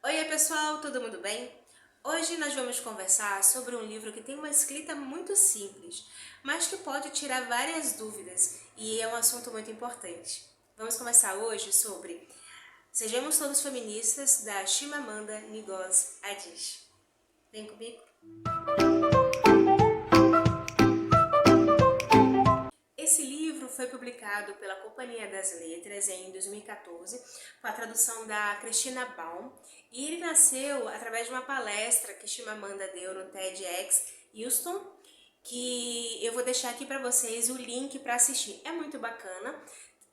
Oi pessoal, todo mundo bem? Hoje nós vamos conversar sobre um livro que tem uma escrita muito simples, mas que pode tirar várias dúvidas e é um assunto muito importante. Vamos conversar hoje sobre Sejamos Todos Feministas, da Chimamanda Ngozi Adichie. Vem comigo? Esse livro foi publicado pela Companhia das Letras em 2014, com a tradução da Christina Baum, e ele nasceu através de uma palestra que Chimamanda deu no TEDx Houston, que eu vou deixar aqui para vocês o link para assistir. É muito bacana,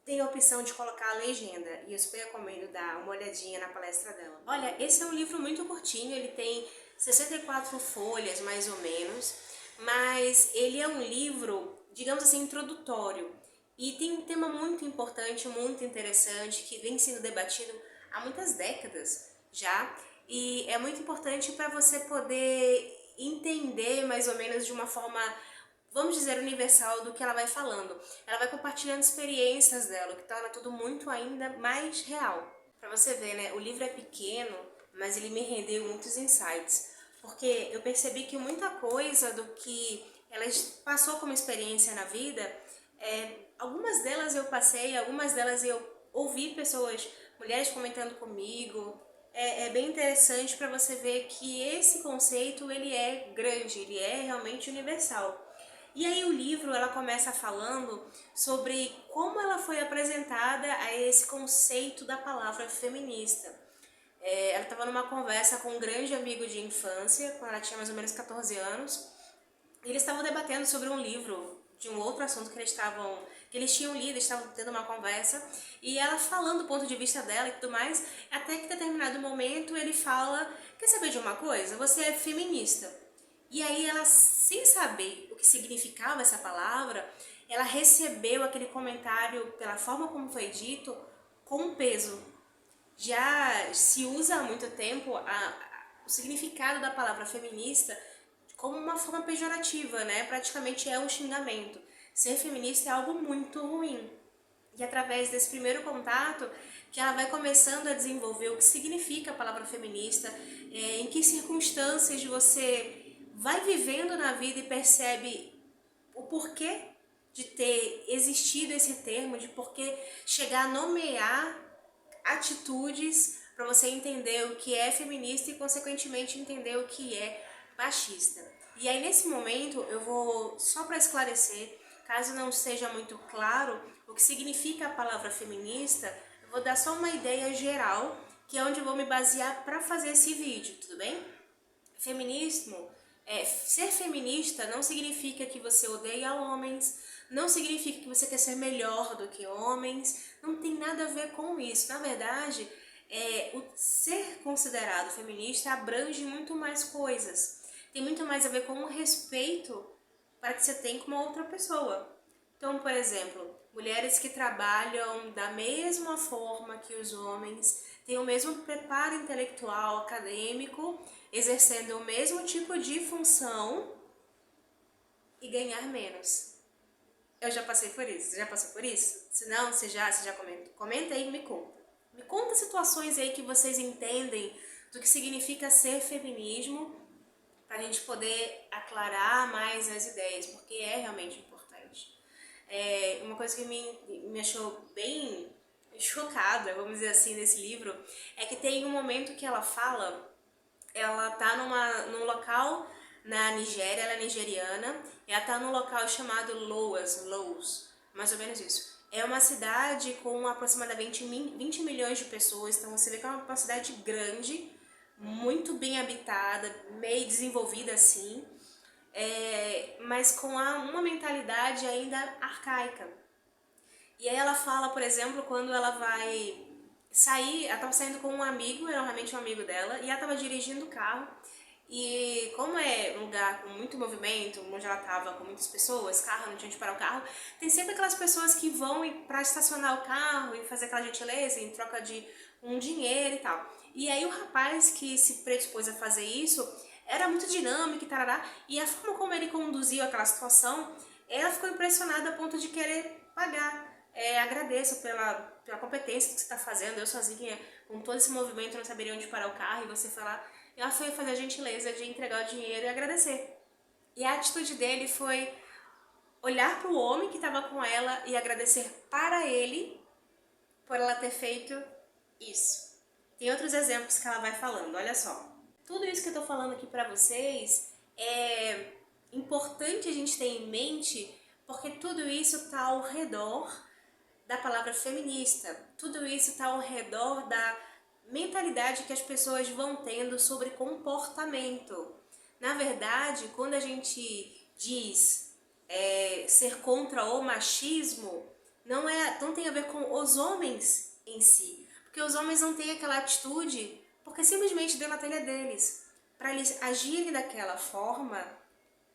tem a opção de colocar a legenda, e eu super recomendo dar uma olhadinha na palestra dela. Olha, esse é um livro muito curtinho, ele tem 64 folhas mais ou menos, mas ele é um livro, digamos assim, introdutório, e tem um tema muito importante, muito interessante, que vem sendo debatido há muitas décadas já, e é muito importante para você poder entender mais ou menos de uma forma, vamos dizer, universal do que ela vai falando. Ela vai compartilhando experiências dela, o que torna tudo muito ainda mais real. Para você ver, né, o livro é pequeno, mas ele me rendeu muitos insights, porque eu percebi que muita coisa do que ela passou como experiência na vida, algumas delas eu passei, algumas delas eu ouvi pessoas, mulheres comentando comigo. É bem interessante para você ver que esse conceito ele é grande, ele é realmente universal. E aí o livro ela começa falando sobre como ela foi apresentada a esse conceito da palavra feminista. Ela estava numa conversa com um grande amigo de infância, quando ela tinha mais ou menos 14 anos, e eles estavam debatendo sobre um livro de um outro assunto que eles tinham lido, estavam tendo uma conversa, e ela falando do ponto de vista dela e tudo mais, até que em determinado momento ele fala: quer saber de uma coisa? Você é feminista. E aí ela, sem saber o que significava essa palavra, ela recebeu aquele comentário, pela forma como foi dito, com peso. Já se usa há muito tempo o significado da palavra feminista como uma forma pejorativa, né? Praticamente é um xingamento. Ser feminista é algo muito ruim. E através desse primeiro contato, que ela vai começando a desenvolver o que significa a palavra feminista, em que circunstâncias você vai vivendo na vida e percebe o porquê de ter existido esse termo, de porquê chegar a nomear atitudes para você entender o que é feminista e, consequentemente, entender o que é machista. E aí, nesse momento, eu vou, só para esclarecer, caso não seja muito claro o que significa a palavra feminista, eu vou dar só uma ideia geral, que é onde eu vou me basear para fazer esse vídeo, tudo bem? Feminismo, ser feminista não significa que você odeia homens, não significa que você quer ser melhor do que homens, não tem nada a ver com isso. Na verdade, o ser considerado feminista abrange muito mais coisas. Tem muito mais a ver com o respeito para que você tem com uma outra pessoa. Então, por exemplo, mulheres que trabalham da mesma forma que os homens, têm o mesmo preparo intelectual, acadêmico, exercendo o mesmo tipo de função e ganhar menos. Eu já passei por isso. Você já passou por isso? Se não, você já comenta aí e me conta. Me conta situações aí que vocês entendem do que significa ser feminismo, para a gente poder aclarar mais as ideias, porque é realmente importante. Uma coisa que me achou bem chocada, vamos dizer assim, nesse livro, é que tem um momento que ela fala, ela tá num local na Nigéria, ela é nigeriana, e ela tá num local chamado Lowes, mais ou menos isso. É uma cidade com aproximadamente 20 milhões de pessoas, então você vê que é uma cidade grande, muito bem habitada, meio desenvolvida assim, mas com uma mentalidade ainda arcaica. E aí ela fala, por exemplo, quando ela vai sair, ela estava saindo com um amigo, era realmente um amigo dela, e ela estava dirigindo o carro, e como é um lugar com muito movimento, onde ela estava com muitas pessoas, carro, não tinha onde parar o carro, tem sempre aquelas pessoas que vão para estacionar o carro e fazer aquela gentileza em troca de um dinheiro e tal. E aí o rapaz que se predispôs a fazer isso era muito dinâmico e tarará, e a forma como ele conduziu aquela situação, ela ficou impressionada a ponto de querer pagar. Agradeço pela competência que você está fazendo, eu sozinha com todo esse movimento, não saberia onde parar o carro, e você falar, ela foi fazer a gentileza de entregar o dinheiro e agradecer. E a atitude dele foi olhar para o homem que estava com ela e agradecer para ele por ela ter feito isso. Tem outros exemplos que ela vai falando, olha só. Tudo isso que eu tô falando aqui pra vocês é importante a gente ter em mente, porque tudo isso tá ao redor da palavra feminista. Tudo isso tá ao redor da mentalidade que as pessoas vão tendo sobre comportamento. Na verdade, quando a gente diz ser contra o machismo, não tem a ver com os homens em si. Porque os homens não têm aquela atitude porque simplesmente deu na telha deles. Para eles agirem daquela forma,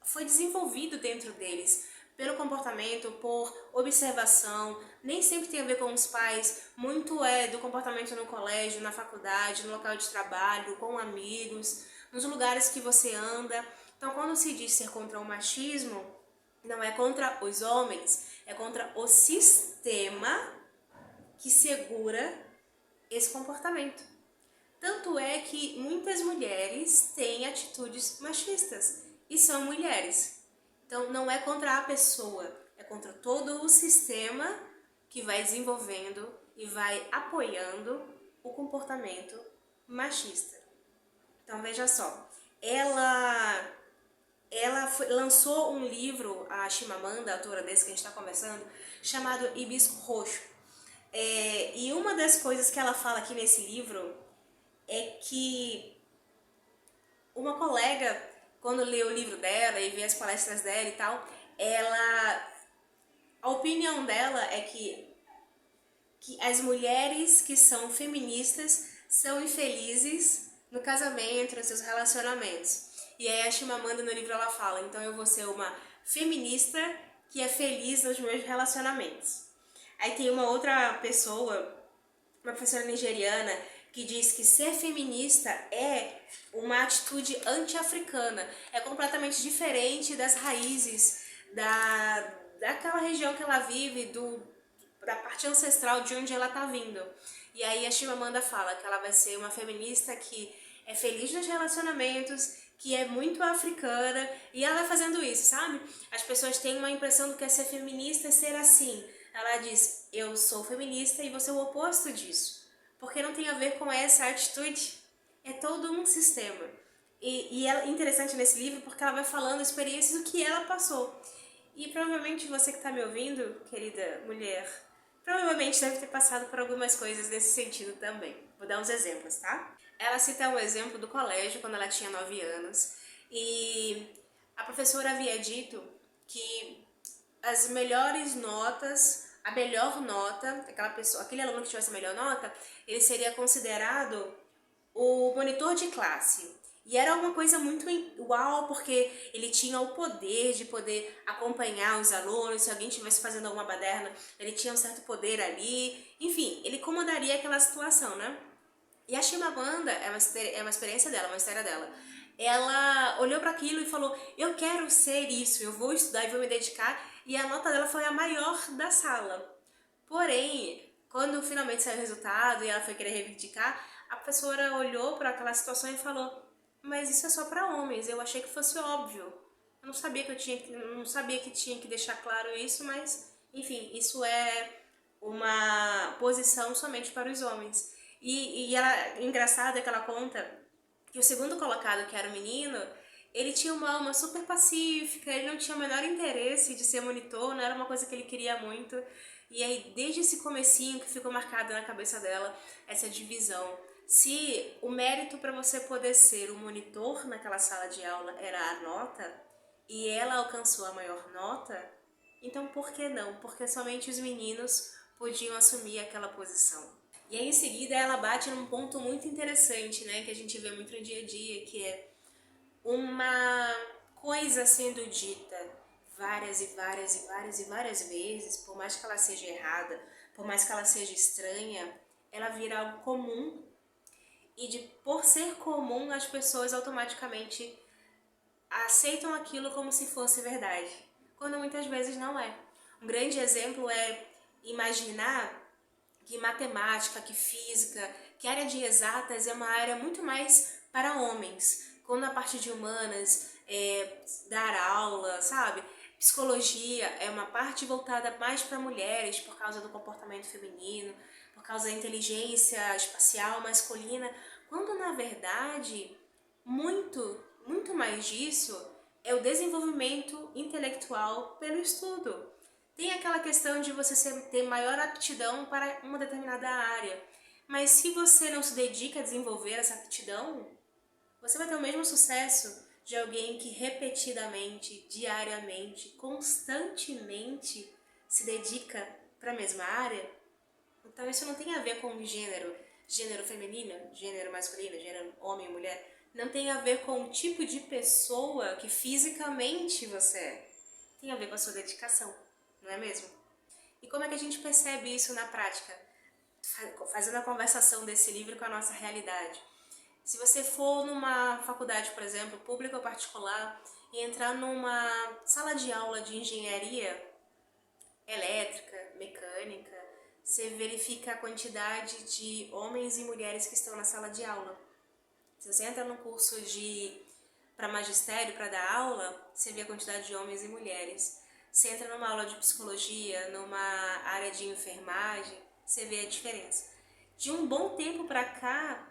foi desenvolvido dentro deles pelo comportamento, por observação. Nem sempre tem a ver com os pais, muito é do comportamento no colégio, na faculdade, no local de trabalho, com amigos, nos lugares que você anda. Então, quando se diz ser contra o machismo, não é contra os homens, é contra o sistema que segura esse comportamento. Tanto é que muitas mulheres têm atitudes machistas e são mulheres. Então não é contra a pessoa, é contra todo o sistema que vai desenvolvendo e vai apoiando o comportamento machista. Então veja só, ela lançou um livro, a Chimamanda, a autora desse que a gente está conversando, chamado Hibisco Roxo. E uma das coisas que ela fala aqui nesse livro é que uma colega, quando leu o livro dela e viu as palestras dela e tal, a opinião dela é que as mulheres que são feministas são infelizes no casamento, nos seus relacionamentos. E aí a Chimamanda no livro ela fala, então eu vou ser uma feminista que é feliz nos meus relacionamentos. Aí tem uma outra pessoa, uma professora nigeriana, que diz que ser feminista é uma atitude anti-africana, é completamente diferente das raízes daquela região que ela vive, da parte ancestral de onde ela está vindo. E aí a Chimamanda fala que ela vai ser uma feminista que é feliz nos relacionamentos, que é muito africana, e ela vai fazendo isso, sabe? As pessoas têm uma impressão do que é ser feminista e ser assim. Ela diz, eu sou feminista e você é o oposto disso. Porque não tem a ver com essa atitude, é todo um sistema. E é interessante nesse livro porque ela vai falando experiências do que ela passou. E provavelmente você que está me ouvindo, querida mulher, provavelmente deve ter passado por algumas coisas nesse sentido também. Vou dar uns exemplos, tá? Ela cita um exemplo do colégio, quando ela tinha 9 anos, e a professora havia dito que as melhores notas, a melhor nota, aquele aluno que tivesse a melhor nota, ele seria considerado o monitor de classe. E era uma coisa muito uau, porque ele tinha o poder de poder acompanhar os alunos, se alguém estivesse fazendo alguma baderna, ele tinha um certo poder ali, enfim, ele comandaria aquela situação, né? E a Chimamanda, é uma experiência dela, uma história dela. Ela olhou para aquilo e falou, eu quero ser isso, eu vou estudar e vou me dedicar, e a nota dela foi a maior da sala. Porém, quando finalmente saiu o resultado e ela foi querer reivindicar, a professora olhou para aquela situação e falou, mas isso é só para homens, eu achei que fosse óbvio. Eu não sabia que tinha que deixar claro isso, mas, enfim, isso é uma posição somente para os homens. E ela, engraçado é que ela conta que o segundo colocado, que era o menino, ele tinha uma alma super pacífica, ele não tinha o menor interesse de ser monitor, não era uma coisa que ele queria muito. E aí, desde esse comecinho que ficou marcado na cabeça dela, essa divisão. Se o mérito para você poder ser o monitor naquela sala de aula era a nota, e ela alcançou a maior nota, então por que não? Porque somente os meninos podiam assumir aquela posição. E aí em seguida ela bate num ponto muito interessante, né, que a gente vê muito no dia a dia, que é uma coisa sendo dita várias e várias e várias e várias vezes, por mais que ela seja errada, por mais que ela seja estranha, ela vira algo comum. E por ser comum, as pessoas automaticamente aceitam aquilo como se fosse verdade, quando muitas vezes não é. Um grande exemplo é imaginar que matemática, que física, que a área de exatas é uma área muito mais para homens, quando a parte de humanas dar aula, sabe? Psicologia é uma parte voltada mais para mulheres por causa do comportamento feminino, por causa da inteligência espacial masculina, quando na verdade muito mais disso é o desenvolvimento intelectual pelo estudo. Tem aquela questão de você ter maior aptidão para uma determinada área, mas se você não se dedica a desenvolver essa aptidão, você vai ter o mesmo sucesso de alguém que repetidamente, diariamente, constantemente se dedica para a mesma área. Então isso não tem a ver com gênero feminino, gênero masculino, gênero homem e mulher. Não tem a ver com o tipo de pessoa que fisicamente você é. Tem a ver com a sua dedicação, não é mesmo? E como é que a gente percebe isso na prática? Fazendo a conversação desse livro com a nossa realidade. Se você for numa faculdade, por exemplo, pública ou particular, e entrar numa sala de aula de engenharia elétrica, mecânica, você verifica a quantidade de homens e mulheres que estão na sala de aula. Se você entra num curso para magistério, para dar aula, você vê a quantidade de homens e mulheres. Você entra numa aula de psicologia, numa área de enfermagem, você vê a diferença. De um bom tempo para cá,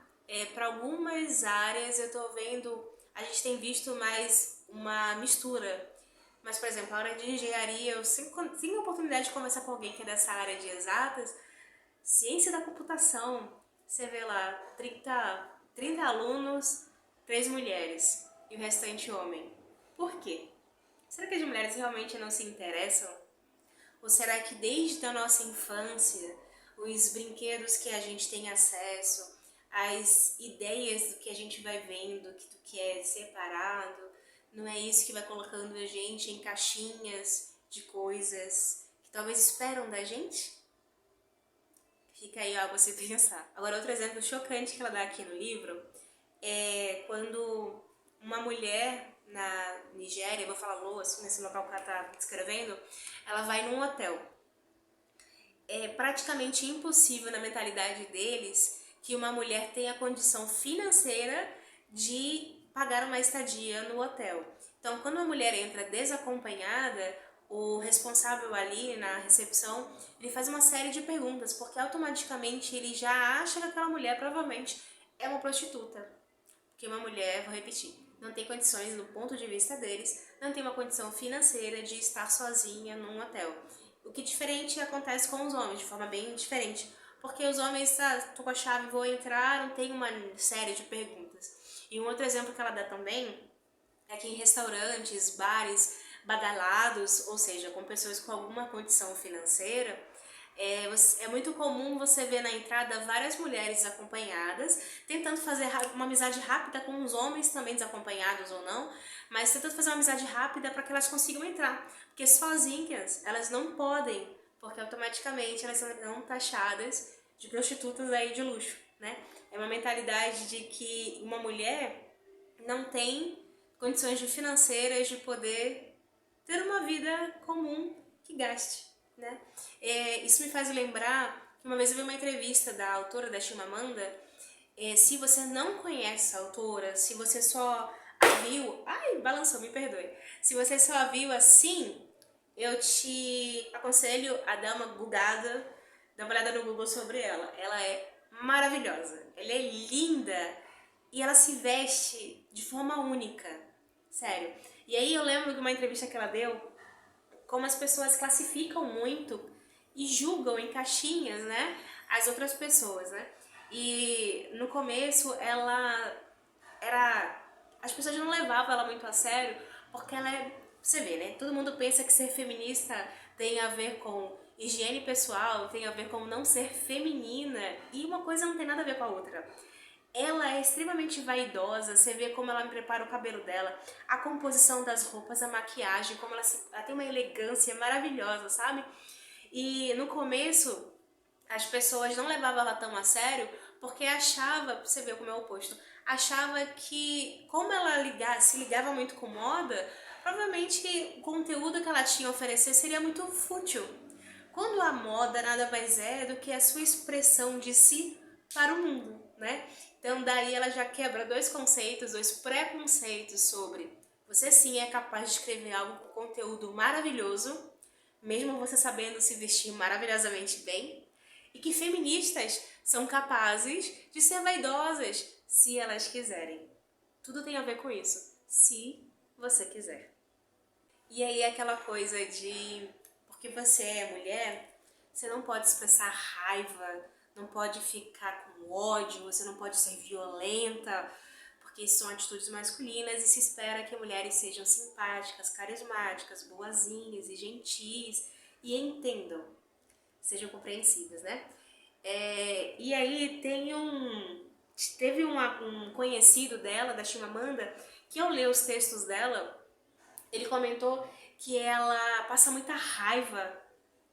para algumas áreas eu tô vendo, a gente tem visto mais uma mistura. Mas, por exemplo, a área de engenharia, eu sempre tenho a oportunidade de conversar com alguém que é dessa área de exatas, ciência da computação, você vê lá 30 alunos, 3 mulheres e o restante homem. Por quê? Será que as mulheres realmente não se interessam? Ou será que desde a nossa infância, os brinquedos que a gente tem acesso, as ideias do que a gente vai vendo, do que é separado, não é isso que vai colocando a gente em caixinhas de coisas que talvez esperam da gente? Fica aí algo a se pensar. Agora, outro exemplo chocante que ela dá aqui no livro é quando uma mulher na Nigéria, vou falar Laos, nesse local que ela está descrevendo, ela vai num hotel. É praticamente impossível na mentalidade deles que uma mulher tenha condição financeira de pagar uma estadia no hotel. Então, quando uma mulher entra desacompanhada, o responsável ali na recepção, ele faz uma série de perguntas, porque automaticamente ele já acha que aquela mulher provavelmente é uma prostituta. Porque uma mulher, vou repetir, não tem condições, no ponto de vista deles, não tem uma condição financeira de estar sozinha num hotel. O que diferente acontece com os homens, de forma bem diferente. Porque os homens, tô com a chave, vou entrar, não tem uma série de perguntas. E um outro exemplo que ela dá também é que em restaurantes, bares badalados, ou seja, com pessoas com alguma condição financeira, é muito comum você ver na entrada várias mulheres acompanhadas, tentando fazer uma amizade rápida com os homens também desacompanhados ou não, mas tentando fazer uma amizade rápida para que elas consigam entrar, porque sozinhas elas não podem, porque automaticamente elas serão taxadas de prostitutas aí de luxo, né? É uma mentalidade de que uma mulher não tem condições financeiras de poder ter uma vida comum que gaste, né? Isso me faz lembrar que uma vez eu vi uma entrevista da autora da Chimamanda. Se você não conhece a autora, se você só a viu... Ai, balançou, me perdoe. Se você só a viu assim, eu te aconselho a dar uma googada, dar uma olhada no Google sobre ela. Ela é maravilhosa, ela é linda e ela se veste de forma única, sério. E aí eu lembro de uma entrevista que ela deu, como as pessoas classificam muito e julgam em caixinhas, né, as outras pessoas, né? E no começo as pessoas não levavam ela muito a sério, porque ela você vê, né? Todo mundo pensa que ser feminista tem a ver com higiene pessoal, tem a ver com não ser feminina, e uma coisa não tem nada a ver com a outra. Ela é extremamente vaidosa, você vê como ela prepara o cabelo dela, a composição das roupas, a maquiagem, como ela tem uma elegância maravilhosa, sabe? E no começo, as pessoas não levavam ela tão a sério, porque achava, você vê como é o oposto, achava que como ela se ligava muito com moda, provavelmente o conteúdo que ela tinha a oferecer seria muito fútil. Quando a moda nada mais é do que a sua expressão de si para o mundo, né? Então daí ela já quebra dois conceitos, dois preconceitos sobre você sim é capaz de escrever algo com conteúdo maravilhoso, mesmo você sabendo se vestir maravilhosamente bem, e que feministas são capazes de ser vaidosas se elas quiserem. Tudo tem a ver com isso, se você quiser. E aí aquela coisa de porque você é mulher, você não pode expressar raiva, não pode ficar com ódio, você não pode ser violenta, porque isso são atitudes masculinas e se espera que mulheres sejam simpáticas, carismáticas, boazinhas e gentis e entendam, sejam compreensivas, né? E aí teve um conhecido dela, da Chimamanda, que ao ler os textos dela, ele comentou que ela passa muita raiva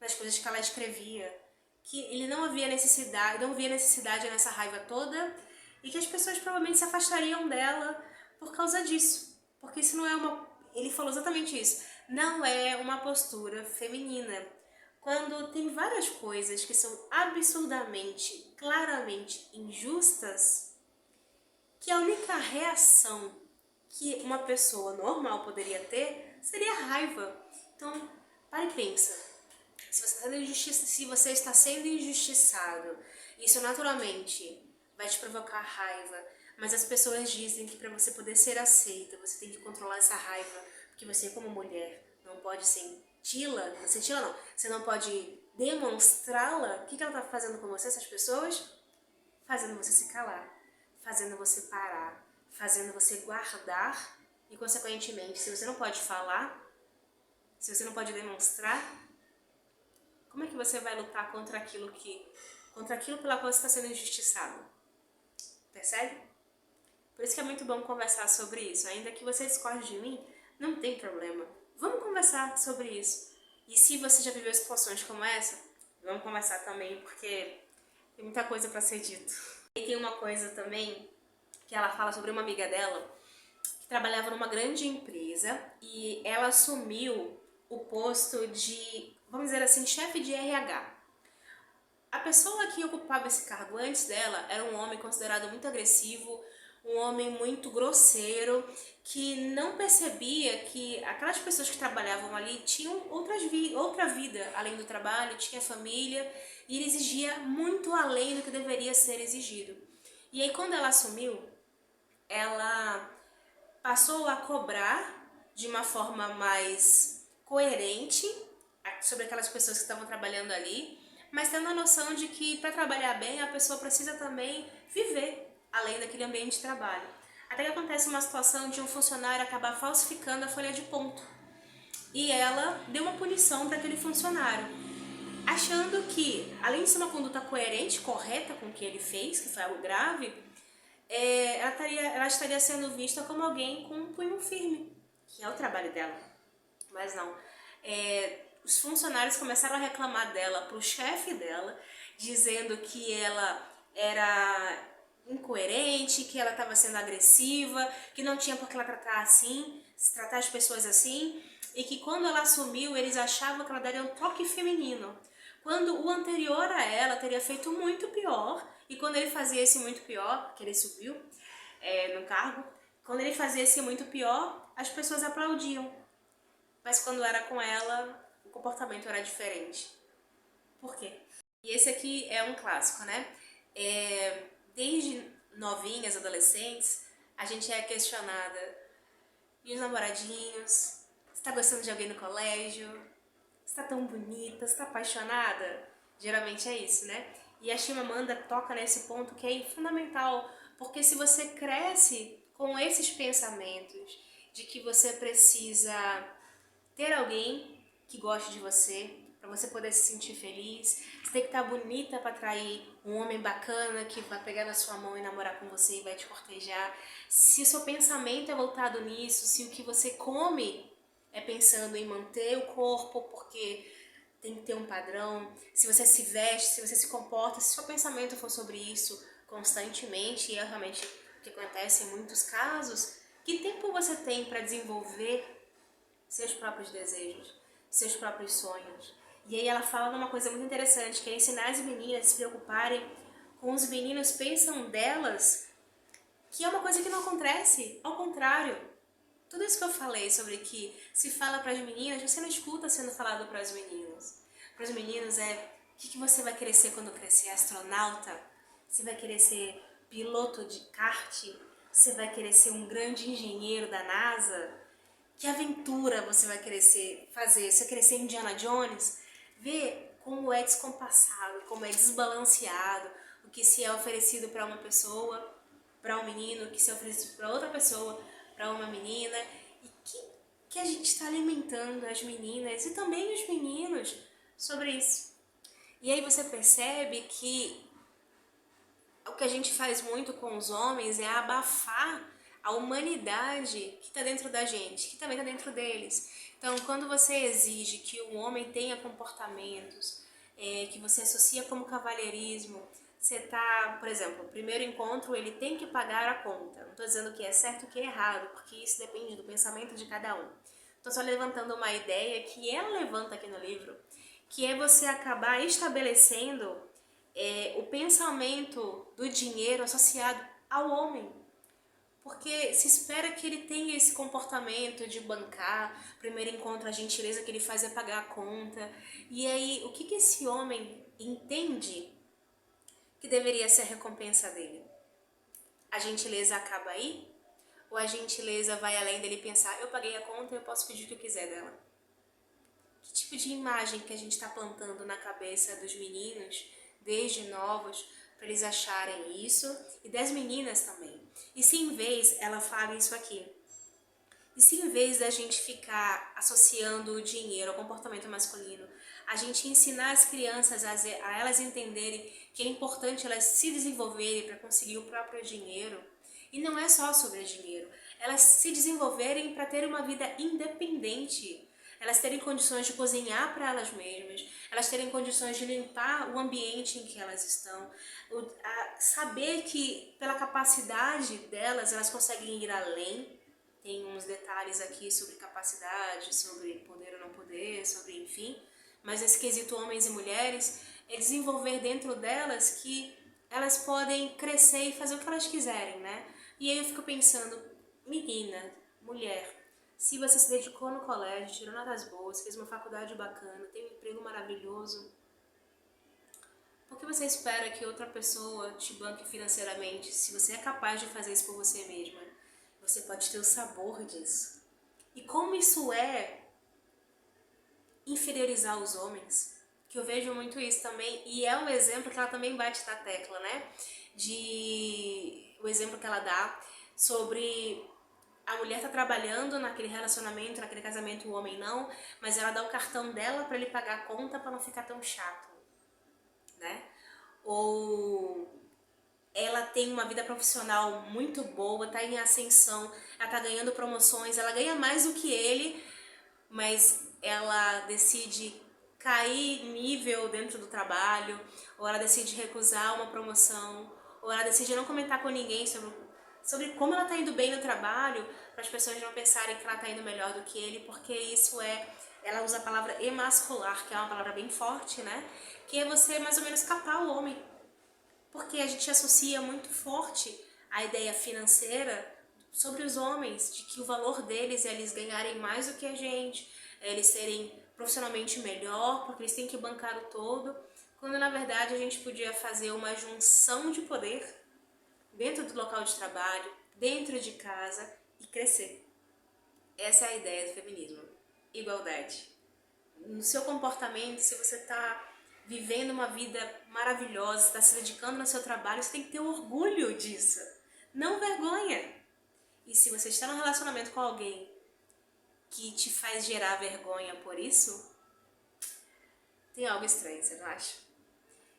nas coisas que ela escrevia, que ele não via necessidade nessa raiva toda e que as pessoas provavelmente se afastariam dela por causa disso. Porque isso não é ele falou exatamente isso, não é uma postura feminina. Quando tem várias coisas que são absurdamente, claramente injustas, que a única reação que uma pessoa normal poderia ter seria raiva. Então, para e pensa. Se você está sendo injustiçado, isso naturalmente vai te provocar raiva, mas as pessoas dizem que para você poder ser aceita, você tem que controlar essa raiva, porque você como mulher não pode senti-la não, você não pode demonstrá-la. O que ela está fazendo com você, essas pessoas? Fazendo você se calar, fazendo você parar, fazendo você guardar e, consequentemente, se você não pode falar, se você não pode demonstrar, como é que você vai lutar contra aquilo pela qual você está sendo injustiçado? Percebe? Por isso que é muito bom conversar sobre isso. Ainda que você discorde de mim, não tem problema. Vamos conversar sobre isso. E se você já viveu situações como essa, vamos conversar também, porque tem muita coisa para ser dito. E tem uma coisa também que ela fala sobre uma amiga dela que trabalhava numa grande empresa e ela assumiu o posto de, vamos dizer assim, chefe de RH. A pessoa que ocupava esse cargo antes dela era um homem considerado muito agressivo, um homem muito grosseiro, que não percebia que aquelas pessoas que trabalhavam ali tinham outra vida além do trabalho, tinha família, e ele exigia muito além do que deveria ser exigido. E aí quando ela assumiu, ela passou a cobrar de uma forma mais coerente sobre aquelas pessoas que estavam trabalhando ali, mas tendo a noção de que para trabalhar bem a pessoa precisa também viver além daquele ambiente de trabalho. Até que acontece uma situação de um funcionário acabar falsificando a folha de ponto. E ela deu uma punição para aquele funcionário, achando que, além de ser uma conduta coerente, correta com o que ele fez, que foi algo grave, ela estaria sendo vista como alguém com um punho firme, que é o trabalho dela. Mas não. Os funcionários começaram a reclamar dela para o chefe dela, dizendo que ela era incoerente, que ela estava sendo agressiva, que não tinha por que ela tratar as pessoas assim, e que quando ela assumiu, eles achavam que ela daria um toque feminino, quando o anterior a ela teria feito muito pior, e quando ele fazia esse muito pior, que ele subiu no cargo, quando ele fazia esse muito pior, as pessoas aplaudiam. Mas quando era com ela, o comportamento era diferente. Por quê? E esse aqui é um clássico, né? Desde novinhas, adolescentes, a gente é questionada. E os namoradinhos? Você tá gostando de alguém no colégio? Você tá tão bonita? Você tá apaixonada? Geralmente é isso, né? E a Chimamanda toca nesse ponto que é fundamental, porque se você cresce com esses pensamentos de que você precisa ter alguém que goste de você, para você poder se sentir feliz, você tem que estar bonita para atrair um homem bacana que vai pegar na sua mão e namorar com você e vai te cortejar. Se o seu pensamento é voltado nisso, se o que você come é pensando em manter o corpo porque tem que ter um padrão, se você se veste, se você se comporta, se o seu pensamento for sobre isso constantemente, e é realmente o que acontece em muitos casos, que tempo você tem para desenvolver seus próprios desejos, seus próprios sonhos? E aí ela fala uma coisa muito interessante, que é ensinar as meninas a se preocuparem com os meninos pensam delas, que é uma coisa que não acontece, ao contrário. Tudo isso que eu falei sobre que se fala para as meninas, você não escuta sendo falado para os meninos. Para os meninos o que você vai querer ser quando crescer? Astronauta? Você vai querer ser piloto de kart? Você vai querer ser um grande engenheiro da NASA? Que aventura você vai querer fazer? Você vai querer ser Indiana Jones? Vê como é descompassado, como é desbalanceado o que se é oferecido para uma pessoa, para um menino, o que se é oferecido para outra pessoa, para uma menina, e que a gente está alimentando as meninas e também os meninos sobre isso. E aí você percebe que o que a gente faz muito com os homens é abafar a humanidade que está dentro da gente, que também está dentro deles. Então, quando você exige que o homem tenha comportamentos que você associa como cavalheirismo, você tá, por exemplo, o primeiro encontro ele tem que pagar a conta. Não estou dizendo que é certo ou que é errado, porque isso depende do pensamento de cada um. Estou só levantando uma ideia que ela levanta aqui no livro, que é você acabar estabelecendo o pensamento do dinheiro associado ao homem. Porque se espera que ele tenha esse comportamento de bancar, primeiro encontro, a gentileza que ele faz é pagar a conta. E aí, o que esse homem entende que deveria ser a recompensa dele? A gentileza acaba aí? Ou a gentileza vai além dele pensar, eu paguei a conta, eu posso pedir o que eu quiser dela? Que tipo de imagem que a gente está plantando na cabeça dos meninos, desde novos, para eles acharem isso, e das meninas também? E se em vez, ela fala isso aqui, e se em vez da gente ficar associando o dinheiro ao comportamento masculino, a gente ensinar as crianças a elas entenderem que é importante elas se desenvolverem para conseguir o próprio dinheiro, e não é só sobre dinheiro, elas se desenvolverem para ter uma vida independente, elas terem condições de cozinhar para elas mesmas, elas terem condições de limpar o ambiente em que elas estão, saber que pela capacidade delas, elas conseguem ir além. Tem uns detalhes aqui sobre capacidade, sobre poder ou não poder, sobre enfim, mas nesse quesito homens e mulheres, é desenvolver dentro delas que elas podem crescer e fazer o que elas quiserem, né? E aí eu fico pensando, menina, mulher, se você se dedicou no colégio, tirou notas boas, fez uma faculdade bacana, tem um emprego maravilhoso, por que você espera que outra pessoa te banque financeiramente se você é capaz de fazer isso por você mesma? Você pode ter o sabor disso. E como isso é inferiorizar os homens, que eu vejo muito isso também, e é um exemplo que ela também bate na tecla, né? O exemplo que ela dá sobre a mulher tá trabalhando naquele relacionamento, naquele casamento, o homem não, mas ela dá o cartão dela para ele pagar a conta para não ficar tão chato, né? Ou ela tem uma vida profissional muito boa, tá em ascensão, ela tá ganhando promoções, ela ganha mais do que ele, mas ela decide cair nível dentro do trabalho, ou ela decide recusar uma promoção, ou ela decide não comentar com ninguém sobre como ela tá indo bem no trabalho, para as pessoas não pensarem que ela tá indo melhor do que ele, porque isso ela usa a palavra emascular, que é uma palavra bem forte, né? Que é você mais ou menos capar o homem. Porque a gente associa muito forte a ideia financeira sobre os homens, de que o valor deles é eles ganharem mais do que a gente, é eles serem profissionalmente melhor, porque eles têm que bancar o todo, quando na verdade a gente podia fazer uma junção de poder dentro do local de trabalho, dentro de casa e crescer. Essa é a ideia do feminismo. Igualdade. No seu comportamento, se você está vivendo uma vida maravilhosa, está se dedicando no seu trabalho, você tem que ter orgulho disso. Não vergonha. E se você está num relacionamento com alguém que te faz gerar vergonha por isso, tem algo estranho, você não acha?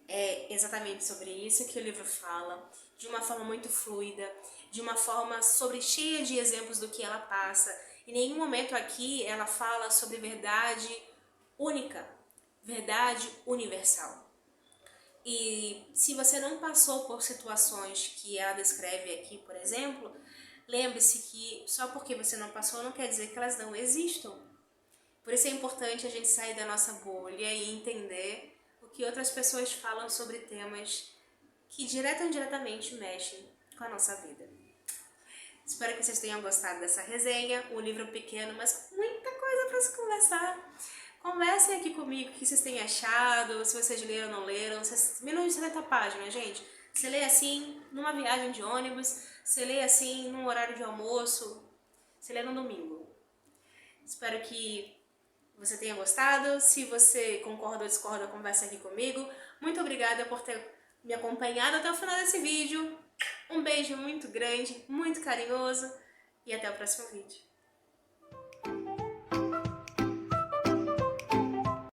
É exatamente sobre isso que o livro fala, de uma forma muito fluida, de uma forma cheia de exemplos do que ela passa. Em nenhum momento aqui ela fala sobre verdade única, verdade universal. E se você não passou por situações que ela descreve aqui, por exemplo, lembre-se que só porque você não passou não quer dizer que elas não existam. Por isso é importante a gente sair da nossa bolha e entender o que outras pessoas falam sobre temas que direta ou indiretamente mexem com a nossa vida. Espero que vocês tenham gostado dessa resenha, um livro pequeno, mas muita coisa para se conversar. Conversem aqui comigo o que vocês têm achado, se vocês leram ou não leram. Menos de 70 páginas, gente. Você lê assim numa viagem de ônibus, você lê assim num horário de almoço, você lê no domingo. Espero que você tenha gostado. Se você concorda ou discorda, conversa aqui comigo. Muito obrigada por ter me acompanhado até o final desse vídeo. Um beijo muito grande, muito carinhoso e até o próximo vídeo.